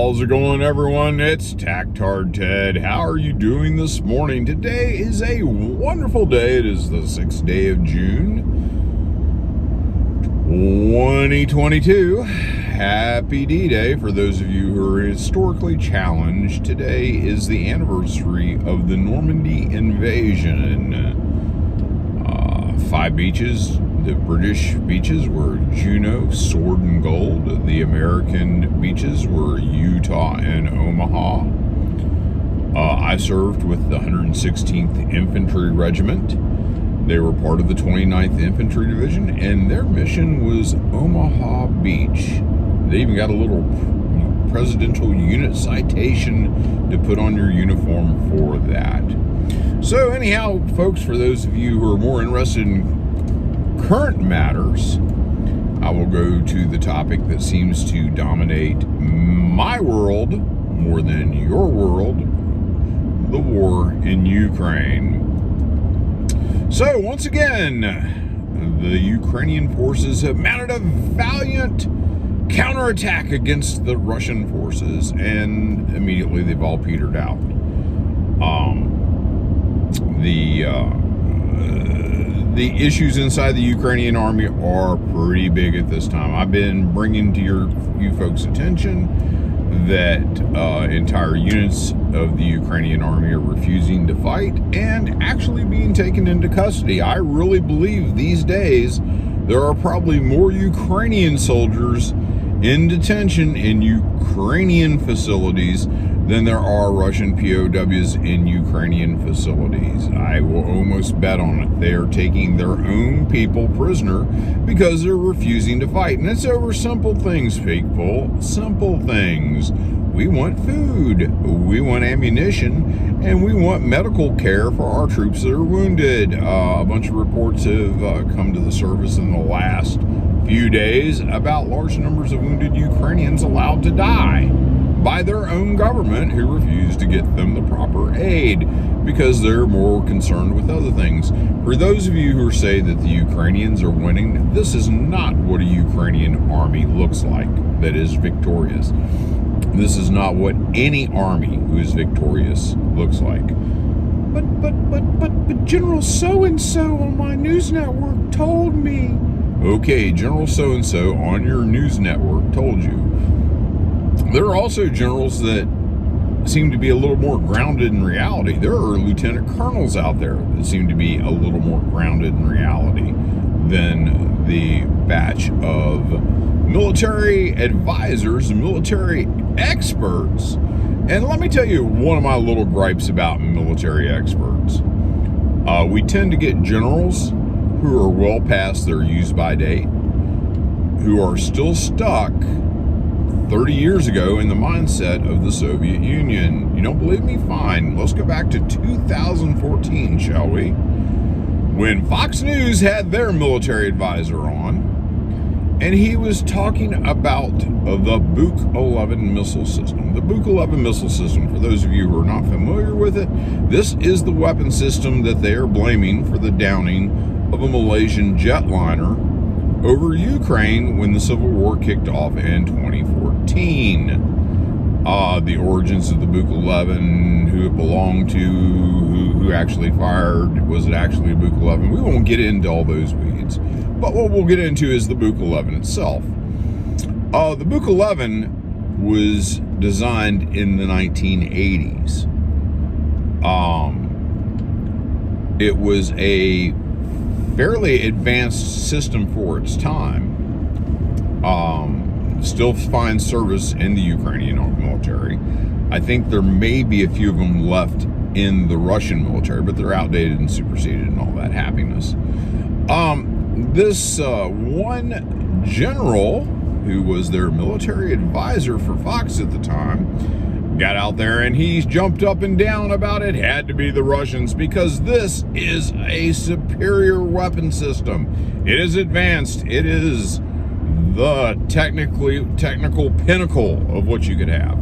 How's it going, everyone? It's Tactard Ted. How are you doing this morning? Today is a wonderful day. It is the 6th day of June, 2022. Happy D-Day for those of you who are historically challenged. Today is the anniversary of the Normandy invasion. 5 beaches. The British beaches were Juno, Sword, and Gold. The American beaches were Utah and Omaha. I served with the 116th Infantry Regiment. They were part of the 29th Infantry Division, and their mission was Omaha Beach. They even got a little presidential unit citation to put on your uniform for that. So anyhow, folks, for those of you who are more interested in current matters, I will go to the topic that seems to dominate my world more than your world: the war in Ukraine. So once again, the Ukrainian forces have mounted a valiant counterattack against the Russian forces, and immediately they've all petered out. The issues inside the Ukrainian army are pretty big at this time. I've been bringing to you folks' attention that entire units of the Ukrainian army are refusing to fight and actually being taken into custody. I really believe these days there are probably more Ukrainian soldiers in detention in Ukrainian facilities than there are Russian POWs in Ukrainian facilities. I will almost bet on it. They are taking their own people prisoner because they're refusing to fight. And it's over simple things, people. Simple things. We want food, we want ammunition, and we want medical care for our troops that are wounded. A bunch of reports have come to the surface in the last few days about large numbers of wounded Ukrainians allowed to die by their own government, who refused to get them the proper aid because they're more concerned with other things. For those of you who say that the Ukrainians are winning, this is not what a Ukrainian army looks like that is victorious. This is not what any army who is victorious looks like. But General so-and-so on my news network told me. Okay, General so-and-so on your news network told you. There are also generals that seem to be a little more grounded in reality. There are lieutenant colonels out there that seem to be a little more grounded in reality than the batch of military advisors and military experts. And let me tell you one of my little gripes about military experts. We tend to get generals who are well past their use-by date, who are still stuck 30 years ago in the mindset of the Soviet Union. You don't believe me? Fine. Let's go back to 2014, shall we? When Fox News had their military advisor on, and he was talking about the Buk 11 missile system. The Buk 11 missile system, for those of you who are not familiar with it, this is the weapon system that they are blaming for the downing of a Malaysian jetliner over Ukraine when the Civil War kicked off in 2014. The origins of the Buk 11, who it belonged to, who actually fired, was it actually a Buk 11? We won't get into all those weeds. But what we'll get into is the Buk 11 itself. The Buk 11 was designed in the 1980s. It was a fairly advanced system for its time. Still finds service in the Ukrainian military. I think there may be a few of them left in the Russian military, but they're outdated and superseded and all that happiness. This one general, who was their military advisor for Fox at the time, got out there and he's jumped up and down about it had to be the Russians because this is a superior weapon system. It is advanced. It is the technical pinnacle of what you could have.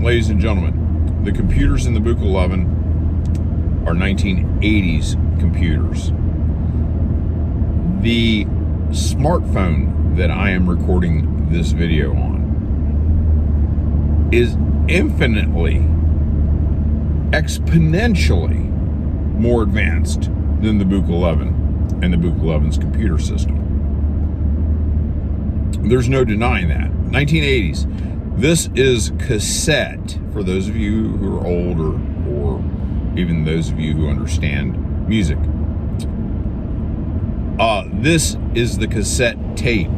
Ladies and gentlemen, the computers in the Buk 11 are 1980s computers. The smartphone that I am recording this video on is infinitely, exponentially more advanced than the Buk 11 and the Buk 11's computer system. There's no denying that. 1980s. This is cassette, for those of you who are older, or even those of you who understand music. This is the cassette tape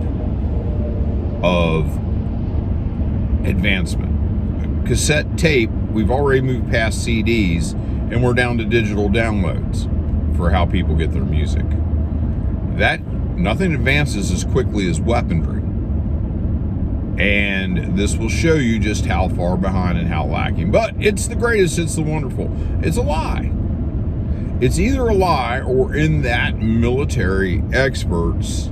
of advancement. Cassette tape, we've already moved past CDs, and we're down to digital downloads for how people get their music. Nothing advances as quickly as weaponry. And this will show you just how far behind and how lacking. But it's the greatest, it's the wonderful. It's a lie. It's either a lie, or in that military expert's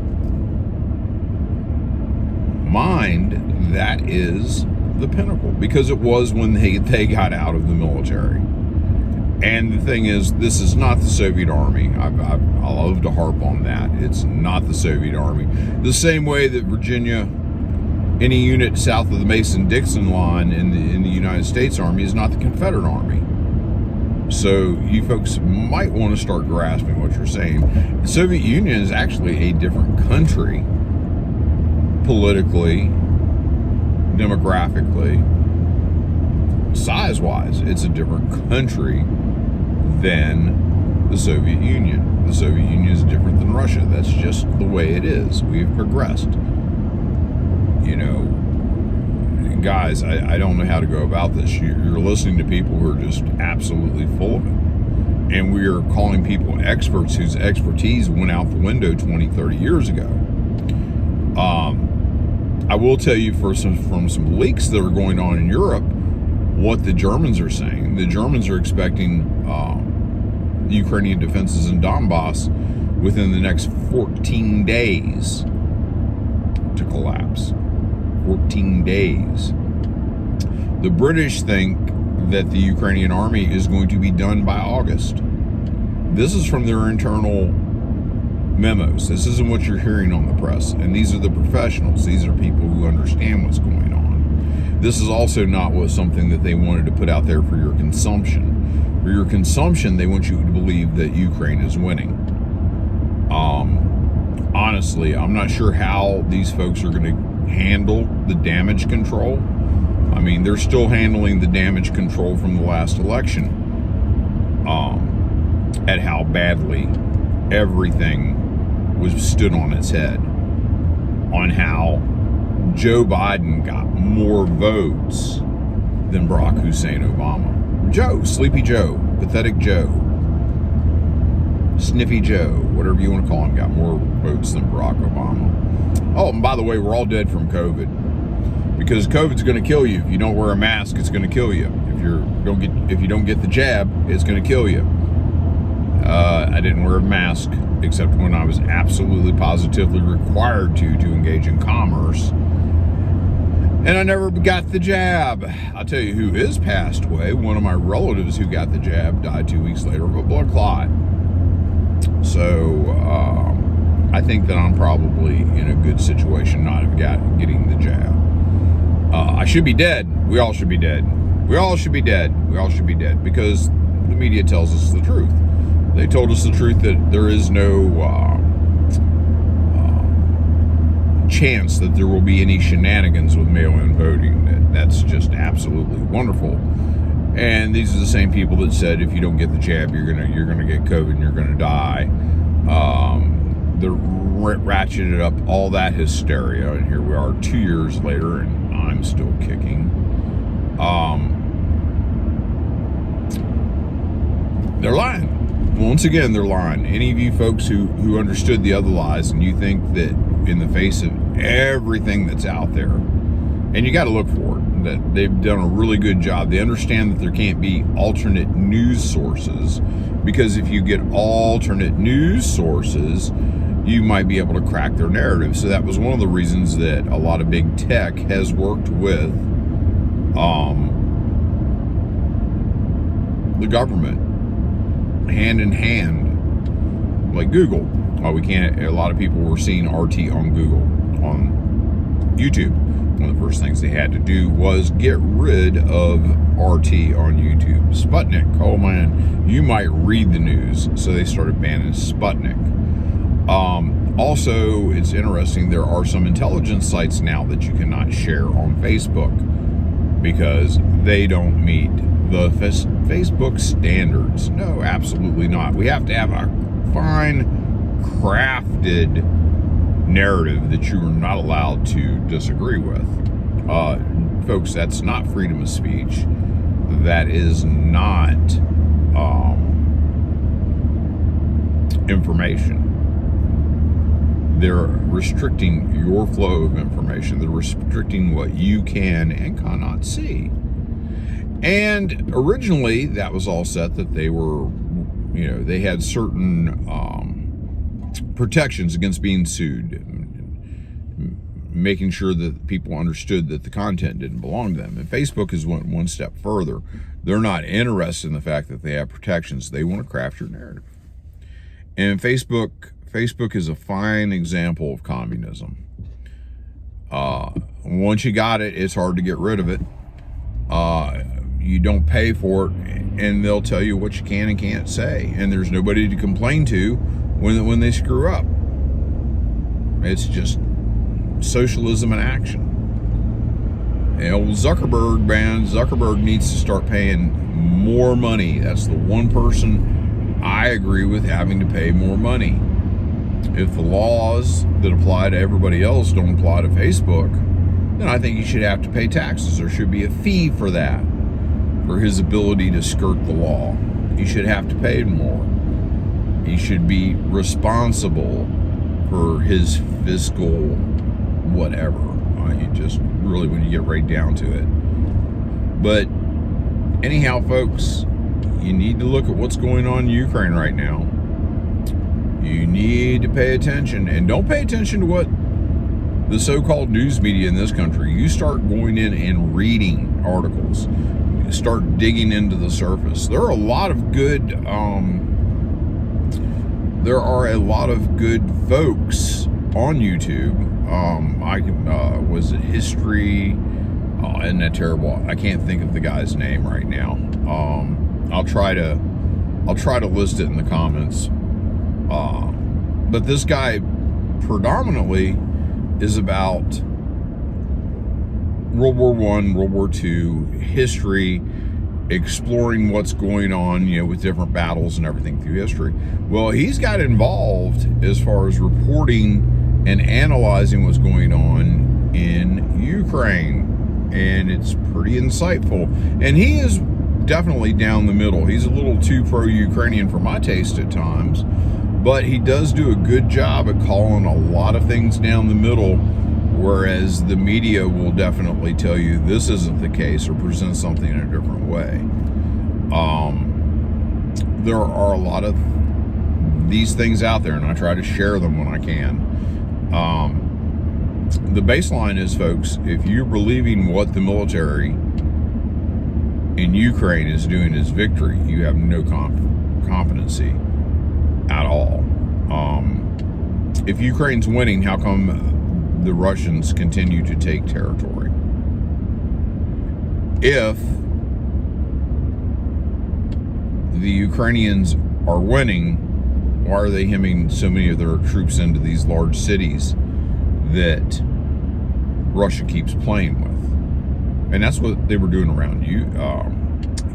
mind, that is the pinnacle. Because it was when they got out of the military. And the thing is, this is not the Soviet Army. I love to harp on that. It's not the Soviet Army. The same way that Virginia, any unit south of the Mason-Dixon line in the United States Army, is not the Confederate Army. So you folks might want to start grasping what you're saying. The Soviet Union is actually a different country, politically, demographically, size-wise. It's a different country than the Soviet Union. The Soviet Union is different than Russia. That's just the way it is. We've progressed. You know, guys, I don't know how to go about this. You're listening to people who are just absolutely full of it. And we are calling people experts whose expertise went out the window 20, 30 years ago. I will tell you from some leaks that are going on in Europe, what the Germans are saying. The Germans are expecting the Ukrainian defenses in Donbass within the next 14 days to collapse. 14 days. The British think that the Ukrainian army is going to be done by August. This is from their internal memos. This isn't what you're hearing on the press. And these are the professionals. These are people who understand what's going on. This is also not something that they wanted to put out there for your consumption. For your consumption, they want you to believe that Ukraine is winning. Honestly, I'm not sure how these folks are going to handle the damage control. I mean, they're still handling the damage control from the last election, at how badly everything was stood on its head, on how Joe Biden got more votes than Barack Hussein Obama. Joe, Sleepy Joe, Pathetic Joe, Sniffy Joe, whatever you want to call him, got more votes than Barack Obama. Oh, and by the way, we're all dead from COVID, because COVID's going to kill you. If you don't wear a mask, it's going to kill you. If you don't get the jab, it's going to kill you. I didn't wear a mask except when I was absolutely positively required to engage in commerce, and I never got the jab. I'll tell you who is passed away. One of my relatives who got the jab died 2 weeks later of a blood clot. So I think that I'm probably in a good situation not of getting the jab. I should be dead. We all should be dead. We all should be dead. We all should be dead, because the media tells us the truth. They told us the truth that there is no chance that there will be any shenanigans with mail-in voting. That's just absolutely wonderful. And these are the same people that said if you don't get the jab, you're gonna get COVID and you're gonna die. They're ratcheted up all that hysteria, and here we are 2 years later, and I'm still kicking. They're lying. Once again, they're lying. Any of you folks who understood the other lies, and you think that in the face of everything that's out there, and you got to look for it, that they've done a really good job. They understand that there can't be alternate news sources, because if you get alternate news sources, you might be able to crack their narrative. So that was one of the reasons that a lot of big tech has worked with the government hand in hand, like Google. A lot of people were seeing RT on Google, on YouTube. one of the first things they had to do was get rid of RT on YouTube. Sputnik, oh man, you might read the news, so they started banning Sputnik. Also, it's interesting, there are some intelligence sites now that you cannot share on Facebook because they don't meet the Facebook standards. No, absolutely not. We have to have a fine crafted narrative that you are not allowed to disagree with. Folks, that's not freedom of speech. That is not information. They're restricting your flow of information. They're restricting what you can and cannot see. And originally, that was all set that they were, they had certain protections against being sued, making sure that people understood that the content didn't belong to them. And Facebook has went one step further. They're not interested in the fact that they have protections. They want to craft your narrative. And Facebook is a fine example of communism. Once you got it, it's hard to get rid of it. You don't pay for it, and they'll tell you what you can and can't say. And there's nobody to complain to when they screw up. It's just socialism in action. Zuckerberg needs to start paying more money. That's the one person I agree with having to pay more money. If the laws that apply to everybody else don't apply to Facebook, then I think he should have to pay taxes. There should be a fee for that, for his ability to skirt the law. He should have to pay more. He should be responsible for his fiscal whatever. You just really, when you get right down to it. But anyhow, folks, you need to look at what's going on in Ukraine right now. You need to pay attention, and don't pay attention to what the so-called news media in this country. You start going in and reading articles. You start digging into the surface. There are a lot of good folks on YouTube. Was it History? Isn't that terrible? I can't think of the guy's name right now. I'll try to list it in the comments. But this guy predominantly is about World War I, World War II, history, exploring what's going on, with different battles and everything through history. Well, he's got involved as far as reporting and analyzing what's going on in Ukraine. And it's pretty insightful. And he is definitely down the middle. He's a little too pro-Ukrainian for my taste at times. But he does do a good job at calling a lot of things down the middle, whereas the media will definitely tell you this isn't the case or present something in a different way. There are a lot of these things out there, and I try to share them when I can. The baseline is, folks, if you're believing what the military in Ukraine is doing is victory, you have no competency at all. If Ukraine's winning, how come the Russians continue to take territory? If the Ukrainians are winning, why are they hemming so many of their troops into these large cities that Russia keeps playing with? And that's what they were doing around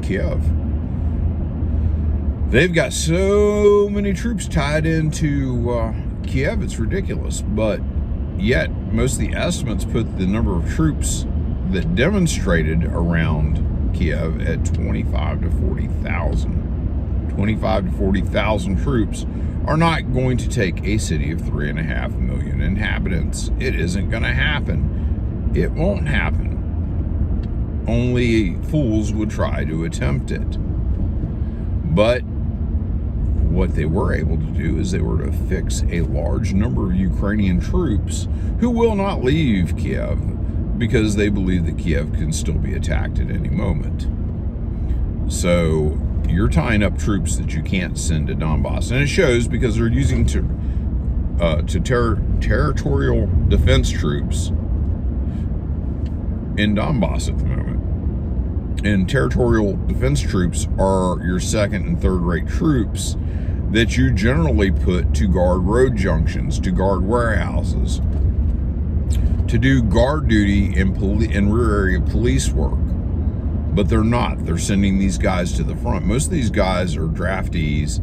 Kiev. They've got so many troops tied into Kiev, it's ridiculous. But yet, most of the estimates put the number of troops that demonstrated around Kiev at 25 to 40,000. 25 to 40,000 troops are not going to take a city of 3.5 million inhabitants. It isn't going to happen. It won't happen. Only fools would try to attempt it. But what they were able to do is they were to fix a large number of Ukrainian troops who will not leave Kiev because they believe that Kiev can still be attacked at any moment. So you're tying up troops that you can't send to Donbass. And it shows because they're using territorial defense troops in Donbass at the moment. And territorial defense troops are your second and third rate troops that you generally put to guard road junctions, to guard warehouses, to do guard duty and rear area police work. But they're not. They're sending these guys to the front. Most of these guys are draftees.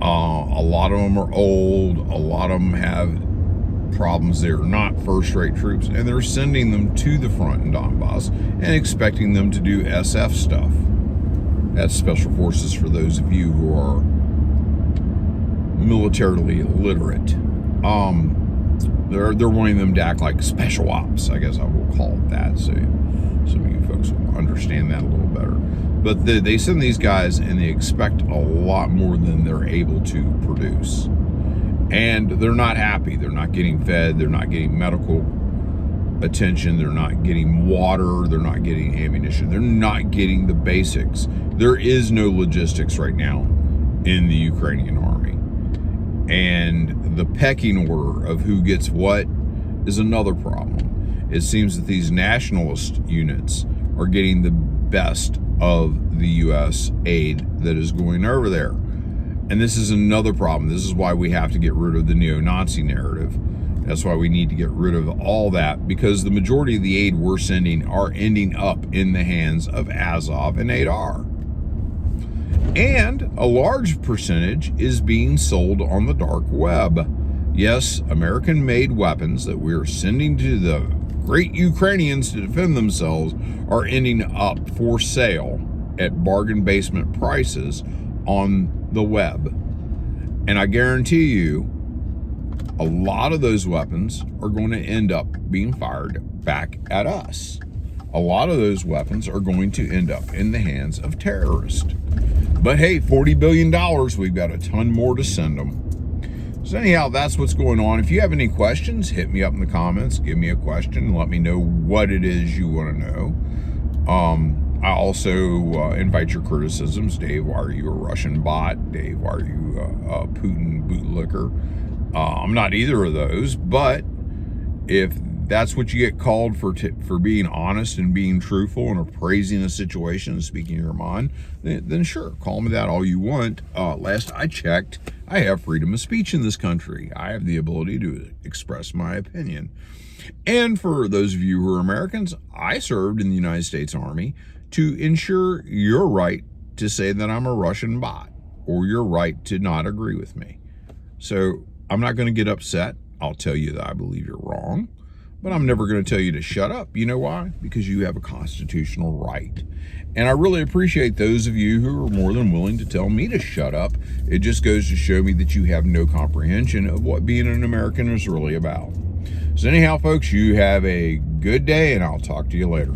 A lot of them are old. A lot of them have problems. They're not first-rate troops, and they're sending them to the front in Donbass and expecting them to do SF stuff. That's Special Forces for those of you who are militarily illiterate. They're wanting them to act like special ops, I guess I will call it that, so some of you folks will understand that a little better. But they send these guys and they expect a lot more than they're able to produce. And they're not happy. They're not getting fed. They're not getting medical attention. They're not getting water. They're not getting ammunition. They're not getting the basics. There is no logistics right now in the Ukrainian army. And the pecking order of who gets what is another problem. It seems that these nationalist units are getting the best of the U.S. aid that is going over there. And this is another problem. This is why we have to get rid of the neo-Nazi narrative. That's why we need to get rid of all that, because the majority of the aid we're sending are ending up in the hands of Azov and Adar. And a large percentage is being sold on the dark web. Yes, American-made weapons that we're sending to the great Ukrainians to defend themselves are ending up for sale at bargain basement prices on the web. And I guarantee you, a lot of those weapons are going to end up being fired back at us. A lot of those weapons are going to end up in the hands of terrorists. But hey, $40 billion, we've got a ton more to send them. So anyhow, that's what's going on. If you have any questions, hit me up in the comments. Give me a question and let me know what it is you want to know. I also invite your criticisms. Dave, why are you a Russian bot? Dave, why are you a Putin bootlicker? I'm not either of those, but if that's what you get called for being honest and being truthful and appraising a situation and speaking your mind, then sure, call me that all you want. Last I checked, I have freedom of speech in this country. I have the ability to express my opinion. And for those of you who are Americans, I served in the United States Army to ensure your right to say that I'm a Russian bot, or your right to not agree with me. So I'm not going to get upset. I'll tell you that I believe you're wrong, but I'm never going to tell you to shut up. You know why? Because you have a constitutional right. And I really appreciate those of you who are more than willing to tell me to shut up. It just goes to show me that you have no comprehension of what being an American is really about. So anyhow, folks, you have a good day, and I'll talk to you later.